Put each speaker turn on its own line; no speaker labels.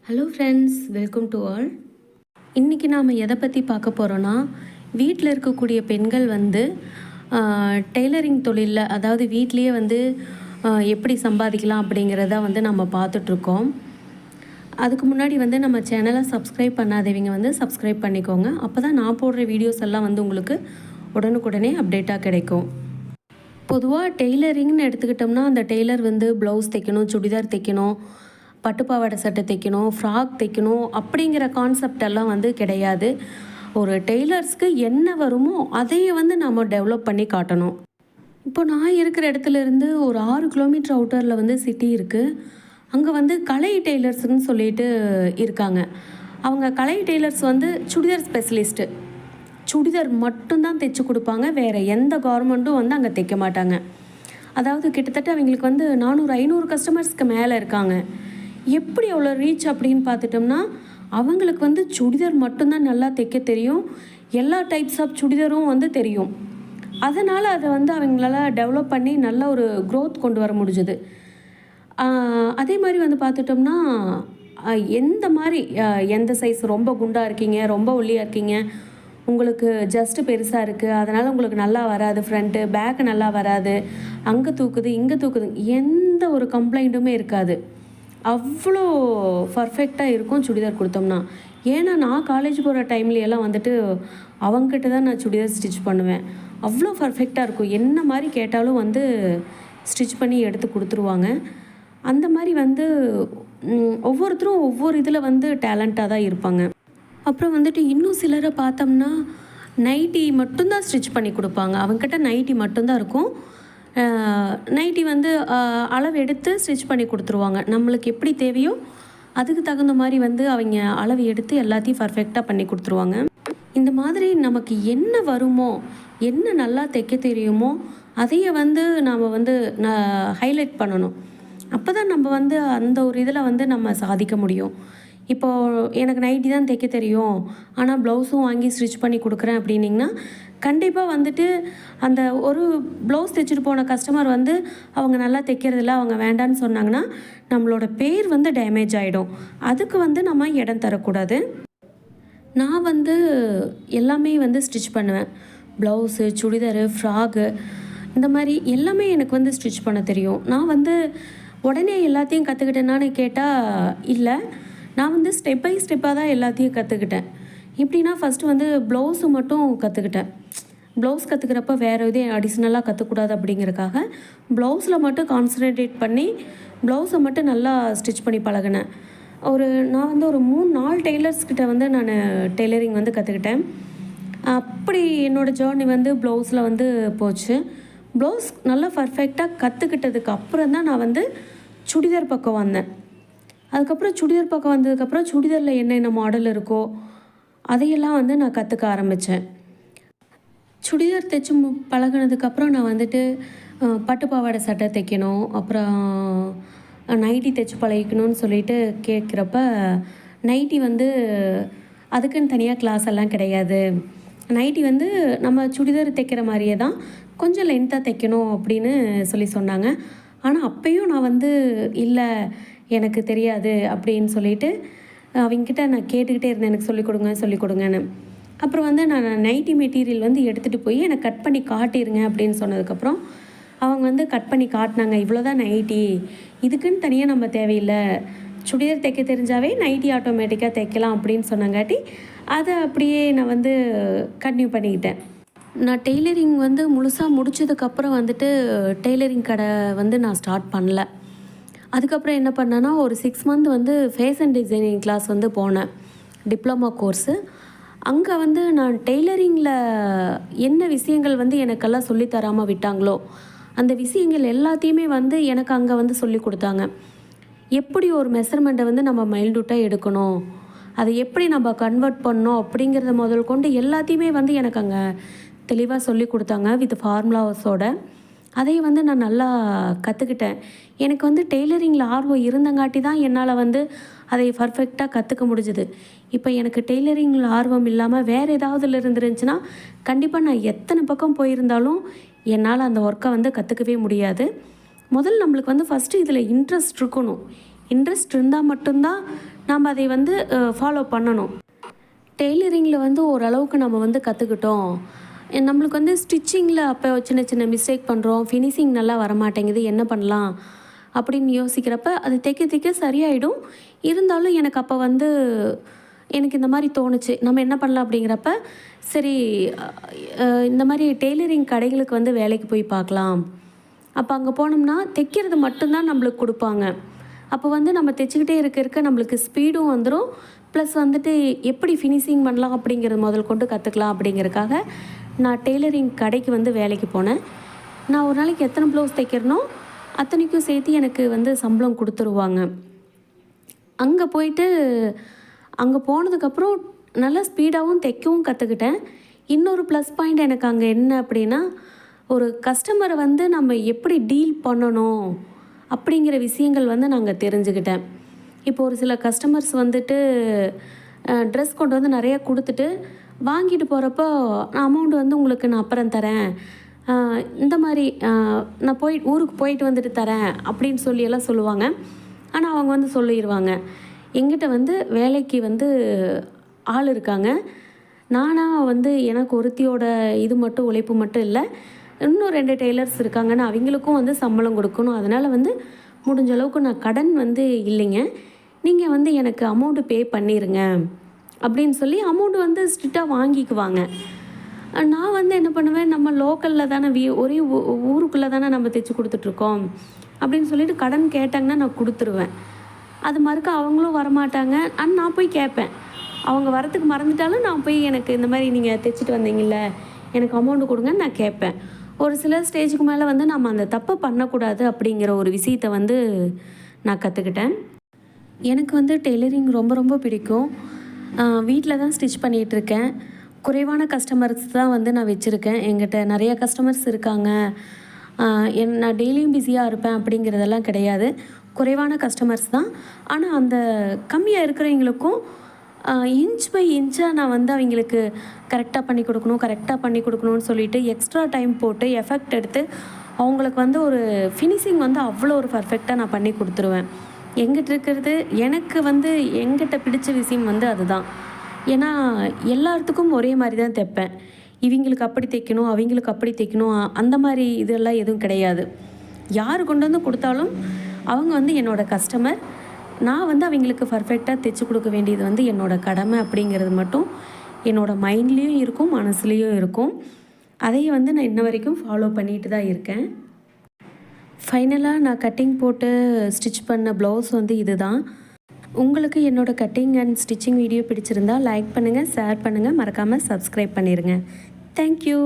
Hello friends, welcome to all. இன்றைக்கி நாம் எதை பற்றி பார்க்க போகிறோன்னா, வீட்டில் இருக்கக்கூடிய பெண்கள் வந்து டெய்லரிங் தொழிலில், அதாவது வீட்லேயே வந்து எப்படி சம்பாதிக்கலாம் அப்படிங்கிறத வந்து நம்ம பார்த்துட்ருக்கோம். அதுக்கு முன்னாடி வந்து நம்ம சேனலை சப்ஸ்கிரைப் பண்ணாதவங்க வந்து சப்ஸ்கிரைப் பண்ணிக்கோங்க. அப்போ தான் நான் போடுற வீடியோஸ் எல்லாம் வந்து உங்களுக்கு உடனுக்குடனே அப்டேட்டாக கிடைக்கும். பொதுவாக டெய்லரிங்னு எடுத்துக்கிட்டோம்னா, அந்த டெய்லர் வந்து ப்ளவுஸ் தைக்கணும், சுடிதார் தைக்கணும், பட்டுப்பாவாடை சட்டை தைக்கணும், ஃப்ராக் தைக்கணும் அப்படிங்கிற கான்செப்ட் எல்லாம் வந்து கிடையாது. ஒரு டெய்லர்ஸ்க்கு என்ன வருமோ அதையே வந்து நம்ம டெவலப் பண்ணி காட்டணும். இப்போ நான் இருக்கிற இடத்துல இருந்து ஒரு 6 கிலோமீட்டர் அவுட்டரில் வந்து சிட்டி இருக்குது. அங்கே வந்து கலை டெய்லர்ஸ்ன்னு சொல்லிட்டு இருக்காங்க. அவங்க கலை டெய்லர்ஸ் வந்து சுடிதார் ஸ்பெஷலிஸ்ட்டு. சுடிதார் மட்டும்தான் தைச்சி கொடுப்பாங்க. வேறு எந்த கார்மெண்ட்டும் வந்து அங்கே தைக்க மாட்டாங்க. அதாவது கிட்டத்தட்ட அவங்களுக்கு வந்து 400-500 கஸ்டமர்ஸ்க்கு மேலே இருக்காங்க. எப்படி அவ்வளோ ரீச் அப்படின்னு பார்த்துட்டோம்னா, அவங்களுக்கு வந்து சுடிதார் மட்டும்தான் நல்லா தைக்க தெரியும். எல்லா டைப்ஸ் ஆஃப் சுடிதாரும் வந்து தெரியும். அதனால் அதை வந்து அவங்களால டெவலப் பண்ணி நல்ல ஒரு க்ரோத் கொண்டு வர முடிஞ்சுது. அதே மாதிரி வந்து பார்த்துட்டோம்னா, எந்த மாதிரி எந்த சைஸ், ரொம்ப குண்டாக இருக்கீங்க, ரொம்ப ஒல்லியாக இருக்கீங்க, உங்களுக்கு ஜஸ்ட்டு பெருசாக இருக்குது, அதனால் உங்களுக்கு நல்லா வராது, ஃப்ரண்ட்டு பேக்கு நல்லா வராது, அங்கே தூக்குது இங்கே தூக்குது, எந்த ஒரு கம்ப்ளைண்ட்டுமே இருக்காது. அவ்வளோ பர்ஃபெக்டாக இருக்கும் சுடிதார் கொடுத்தோம்னா. ஏன்னா நான் காலேஜ் போகிற டைம்லையெல்லாம் வந்துட்டு அவங்ககிட்ட தான் நான் சுடிதார் ஸ்டிச் பண்ணுவேன். அவ்வளோ பர்ஃபெக்டாக இருக்கும். என்ன மாதிரி கேட்டாலும் வந்து ஸ்டிச் பண்ணி எடுத்து கொடுத்துருவாங்க. அந்த மாதிரி வந்து ஒவ்வொருத்தரும் ஒவ்வொரு இதில் வந்து டேலண்ட்டாக தான் இருப்பாங்க. அப்புறம் வந்துட்டு இன்னும் சிலரை பார்த்தோம்னா, நைட்டி மட்டும்தான் ஸ்டிச் பண்ணி கொடுப்பாங்க. அவங்ககிட்ட நைட்டி மட்டும்தான் இருக்கும். நைட்டி வந்து அளவு எடுத்து ஸ்டிச் பண்ணி கொடுத்துருவாங்க. நம்மளுக்கு எப்படி தேவையோ அதுக்கு தகுந்த மாதிரி வந்து அவங்க அளவு எடுத்து எல்லாத்தையும் பர்ஃபெக்டாக பண்ணி கொடுத்துருவாங்க. இந்த மாதிரி நமக்கு என்ன வருமோ, என்ன நல்லா தைக்க தெரியுமோ அதையே வந்து நாம் வந்து ஹைலைட் பண்ணணும். அப்போ தான் நம்ம வந்து அந்த ஒரு இதில் வந்து நம்ம சாதிக்க முடியும். இப்போது எனக்கு நைட்டி தான் தைக்க தெரியும், ஆனால் ப்ளவுஸும் வாங்கி ஸ்டிச் பண்ணி கொடுக்குறேன் அப்படின்னிங்கன்னா, கண்டிப்பாக வந்துட்டு அந்த ஒரு ப்ளவுஸ் தைச்சிட்டு போன கஸ்டமர் வந்து அவங்க நல்லா தைக்கிறதில்ல, அவங்க வேண்டான்னு சொன்னாங்கன்னா நம்மளோட பேர் வந்து டேமேஜ் ஆகிடும். அதுக்கு வந்து நம்ம இடம் தரக்கூடாது. நான் வந்து எல்லாமே வந்து ஸ்டிச் பண்ணுவேன். ப்ளவுஸு, சுடிதாரு, ஃப்ராகு, இந்த மாதிரி எல்லாமே எனக்கு வந்து ஸ்டிச் பண்ண தெரியும். நான் வந்து உடனே எல்லாத்தையும் கற்றுக்கிட்டேனான்னு கேட்டால் இல்லை. நான் வந்து ஸ்டெப் பை ஸ்டெப்பாக தான் எல்லாத்தையும் கற்றுக்கிட்டேன். எப்படின்னா, ஃபஸ்ட்டு வந்து ப்ளவுஸு மட்டும் கற்றுக்கிட்டேன். ப்ளவுஸ் கற்றுக்கிறப்ப வேறு எதுவும் அடிஷ்னலாக கற்றுக்கூடாது அப்படிங்கிறக்காக ப்ளவுஸில் மட்டும் கான்சன்ட்ரேட் பண்ணி ப்ளவுஸை மட்டும் நல்லா ஸ்டிச் பண்ணி பழகினேன். நான் வந்து ஒரு 3-4 டெய்லர்ஸ்கிட்ட வந்து நான் டெய்லரிங் வந்து கற்றுக்கிட்டேன். அப்படி என்னோடய ஜேர்னி வந்து ப்ளவுஸில் வந்து போச்சு. ப்ளவுஸ் நல்லா பர்ஃபெக்டாக கற்றுக்கிட்டதுக்கு அப்புறம் தான் நான் வந்து சுடிதார் பக்கம் வந்தேன். அதுக்கப்புறம் சுடிதார் பக்கம் வந்ததுக்கப்புறம் சுடிதாரில் என்னென்ன மாடல் இருக்கோ அதையெல்லாம் வந்து நான் கற்றுக்க ஆரம்பித்தேன். சுடிதார் தைச்சி பழகினதுக்கப்புறம் நான் வந்துட்டு பட்டுப்பாவாடை சட்டை தைக்கணும், அப்புறம் நைட்டி தைச்சி பழகிக்கணும்னு சொல்லிட்டு கேட்குறப்ப, நைட்டி வந்து அதுக்குன்னு தனியாக கிளாஸ் எல்லாம் கிடையாது. நைட்டி வந்து நம்ம சுடிதார் தைக்கிற மாதிரியே தான், கொஞ்சம் லென்த்தாக தைக்கணும் அப்படின்னு சொன்னாங்க. ஆனால் அப்போயும் நான் வந்து இல்லை, எனக்கு தெரியாது அப்படின்னு சொல்லிட்டு அவங்கக்கிட்ட நான் கேட்டுக்கிட்டே இருந்தேன், எனக்கு சொல்லிக் கொடுங்கன்னு. அப்புறம் வந்து நான் நைட்டி மெட்டீரியல் வந்து எடுத்துகிட்டு போய் எனக்கு கட் பண்ணி காட்டிடுங்க அப்படின்னு சொன்னதுக்கப்புறம் அவங்க வந்து கட் பண்ணி காட்டினாங்க. இவ்வளோ தான் நைட்டி, இதுக்குன்னு தனியாக நம்ம தேவையில்லை, சுடிதார் தைக்க தெரிஞ்சாவே நைட்டி ஆட்டோமேட்டிக்காக தைக்கலாம் அப்படின்னு சொன்னங்காட்டி அதை அப்படியே நான் வந்து கன்டினியூ பண்ணிக்கிட்டேன். நான் டெய்லரிங் வந்து முழுசாக முடித்ததுக்கப்புறம் வந்துட்டு டெய்லரிங் கடை வந்து நான் ஸ்டார்ட் பண்ணல. அதுக்கப்புறம் என்ன பண்ணேன்னா, ஒரு 6 மந்த் வந்து ஃபேஷன் டிசைனிங் கிளாஸ் வந்து போனேன், டிப்ளமா கோர்ஸு. அங்கே வந்து நான் டெய்லரிங்கில் என்ன விஷயங்கள் வந்து எனக்கெல்லாம் சொல்லித்தராமல் விட்டாங்களோ அந்த விஷயங்கள் எல்லாத்தையுமே வந்து எனக்கு அங்கே வந்து சொல்லி கொடுத்தாங்க. எப்படி ஒரு மெஷர்மெண்ட்டை வந்து நம்ம மைல்டூட்டாக எடுக்கணும், அதை எப்படி நம்ம கன்வெர்ட் பண்ணணும் அப்படிங்கிறத முதல் கொண்டு எல்லாத்தையுமே வந்து எனக்கு அங்கே தெளிவாக சொல்லி கொடுத்தாங்க, வித் ஃபார்முலாஸோட. அதையும் வந்து நான் நல்லா கற்றுக்கிட்டேன். எனக்கு வந்து டெய்லரிங்கில் ஆர்வம் இருந்தங்காட்டி தான் என்னால் வந்து அதை பர்ஃபெக்டாக கற்றுக்க முடிஞ்சுது. இப்போ எனக்கு டெய்லரிங்கில் ஆர்வம் இல்லாமல் வேறு ஏதாவதுல இருந்துருந்துச்சுன்னா கண்டிப்பாக நான் எத்தனை பக்கம் போயிருந்தாலும் என்னால் அந்த ஒர்க்கை வந்து கற்றுக்கவே முடியாது. முதல்ல நம்மளுக்கு வந்து ஃபஸ்ட்டு இதில் இன்ட்ரெஸ்ட் இருக்கணும். இன்ட்ரெஸ்ட் இருந்தால் மட்டும்தான் நாம் அதை வந்து ஃபாலோ பண்ணணும். டெய்லரிங்கில் வந்து ஓரளவுக்கு நம்ம வந்து கற்றுக்கிட்டோம். நம்மளுக்கு வந்து ஸ்டிச்சிங்கில் அப்போ சின்ன சின்ன மிஸ்டேக் பண்ணுறோம், ஃபினிஷிங் நல்லா வரமாட்டேங்குது, என்ன பண்ணலாம் அப்படின்னு யோசிக்கிறப்ப அது தைக்க தைக்க சரியாயிடும். இருந்தாலும் எனக்கு அப்போ வந்து எனக்கு இந்த மாதிரி தோணுச்சு, நம்ம என்ன பண்ணலாம் அப்படிங்கிறப்ப சரி இந்த மாதிரி டெய்லரிங் கடைகளுக்கு வந்து வேலைக்கு போய் பார்க்கலாம். அப்போ அங்கே போனோம்னா தைக்கிறது மட்டும்தான் நம்மளுக்கு கொடுப்பாங்க. அப்போ வந்து நம்ம தைச்சிக்கிட்டே இருக்க நம்மளுக்கு ஸ்பீடும் வந்துடும். ப்ளஸ் வந்துட்டு எப்படி ஃபினிஷிங் பண்ணலாம் அப்படிங்கிறது முதல் கொண்டு கற்றுக்கலாம். அப்படிங்கிறதுக்காக நான் டெய்லரிங் கடைக்கு வந்து வேலைக்கு போனேன். நான் ஒரு நாளைக்கு எத்தனை ப்ளவுஸ் தைக்கிறனோ அத்தனைக்கும் சேர்த்து எனக்கு வந்து சம்பளம் கொடுத்துருவாங்க. அங்கே போயிட்டு அங்கே போனதுக்கப்புறம் நல்லா ஸ்பீடாகவும் தைக்கவும் கற்றுக்கிட்டேன். இன்னொரு ப்ளஸ் பாயிண்ட் எனக்கு அங்கே என்ன அப்படின்னா, ஒரு கஸ்டமரை வந்து நம்ம எப்படி டீல் பண்ணணும் அப்படிங்கிற விஷயங்கள் வந்து நாங்கள் தெரிஞ்சுக்கிட்டேன். இப்போ ஒரு சில கஸ்டமர்ஸ் வந்துட்டு ட்ரெஸ் கொண்டு வந்து நிறையா கொடுத்துட்டு வாங்கிட்டு போகிறப்போ நான் அமௌண்ட் வந்து உங்களுக்கு நான் அப்புறம் தரேன், இந்த மாதிரி நான் ஊருக்கு போயிட்டு வந்துட்டு தரேன் அப்படின்னு சொல்லியெல்லாம் சொல்லுவாங்க. ஆனால் அவங்க வந்து சொல்லிடுவாங்க, எங்கிட்ட வந்து வேலைக்கு வந்து ஆள் இருக்காங்க, நானாக வந்து எனக்கு ஒருத்தியோட இது மட்டும் உழைப்பு மட்டும் இல்லை, இன்னும் 2 டெய்லர்ஸ் இருக்காங்கன்னு அவங்களுக்கும் வந்து சம்பளம் கொடுக்கணும். அதனால் வந்து முடிஞ்ச அளவுக்கு நான் கடன் வந்து இல்லைங்க, நீங்கள் வந்து எனக்கு அமௌண்ட்டு பே பண்ணிடுங்க அப்படின்னு சொல்லி அமௌண்ட்டு வந்து ஸ்ட்ரிக்டாக வாங்கிக்குவாங்க. நான் வந்து என்ன பண்ணுவேன், நம்ம லோக்கலில் தானே ஒரே ஊருக்குள்ளே தானே நம்ம தைச்சி கொடுத்துட்ருக்கோம் அப்படின்னு சொல்லிட்டு கடன் கேட்டாங்கன்னா நான் கொடுத்துருவேன். அது மறுக்க அவங்களும் வரமாட்டாங்க. நான் போய் கேட்பேன், அவங்க வரத்துக்கு மறந்துட்டாலும் நான் போய் எனக்கு இந்த மாதிரி நீங்கள் தைச்சிட்டு வந்தீங்கல்ல எனக்கு அமௌண்ட்டு கொடுங்கன்னு நான் கேட்பேன். ஒரு சில ஸ்டேஜுக்கு மேலே வந்து நம்ம அந்த தப்பை பண்ணக்கூடாது அப்படிங்கிற ஒரு விஷயத்தை வந்து நான் கற்றுக்கிட்டேன். எனக்கு வந்து டெய்லரிங் ரொம்ப ரொம்ப பிடிக்கும். வீட்டில் தான் ஸ்டிச் பண்ணிகிட்ருக்கேன். குறைவான கஸ்டமர்ஸ் தான் வந்து நான் வச்சுருக்கேன். என்கிட்ட நிறைய கஸ்டமர்ஸ் இருக்காங்க, நான் டெய்லியும் பிஸியாக இருப்பேன் அப்படிங்கிறதெல்லாம் கிடையாது. குறைவான கஸ்டமர்ஸ் தான். ஆனால் அந்த கம்மியாக இருக்கிறவங்களுக்கும் இன்ச் பை இன்ச்சாக நான் வந்து அவங்களுக்கு கரெக்டாக பண்ணி கொடுக்கணும்னு சொல்லிவிட்டு எக்ஸ்ட்ரா டைம் போட்டு எஃபெக்ட் எடுத்து அவங்களுக்கு வந்து ஒரு ஃபினிஷிங் வந்து அவ்வளோ ஒரு பர்ஃபெக்டாக நான் பண்ணி கொடுத்துருவேன். எங்கிட்ட இருக்கிறது எனக்கு வந்து எங்கிட்ட பிடிச்ச விஷயம் வந்து அதுதான். ஏன்னா எல்லாத்துக்கும் ஒரே மாதிரி தான் தைப்பேன். இவங்களுக்கு அப்படி தைக்கணும், அவங்களுக்கு அப்படி தைக்கணும், அந்த மாதிரி இதெல்லாம் எதுவும் கிடையாது. யார் கொண்டு வந்து கொடுத்தாலும் அவங்க வந்து என்னோடய கஸ்டமர். நான் வந்து அவங்களுக்கு பர்ஃபெக்டாக தைச்சி கொடுக்க வேண்டியது வந்து என்னோடய கடமை அப்படிங்கிறது மட்டும் என்னோடய மைண்ட்லேயும் இருக்கும், மனசுலேயும் இருக்கும். அதையே வந்து நான் இன்ன வரைக்கும் ஃபாலோ பண்ணிட்டு தான் இருக்கேன். ஃபைனலாக நான் கட்டிங் போட்டு ஸ்டிச் பண்ண ப்ளவுஸ் வந்து இதுதான். உங்களுக்கு என்னோடய கட்டிங் அண்ட் ஸ்டிச்சிங் வீடியோ பிடிச்சிருந்தால் லைக் பண்ணுங்கள், ஷேர் பண்ணுங்கள், மறக்காமல் சப்ஸ்கிரைப் பண்ணிடுங்க. தேங்க்யூ.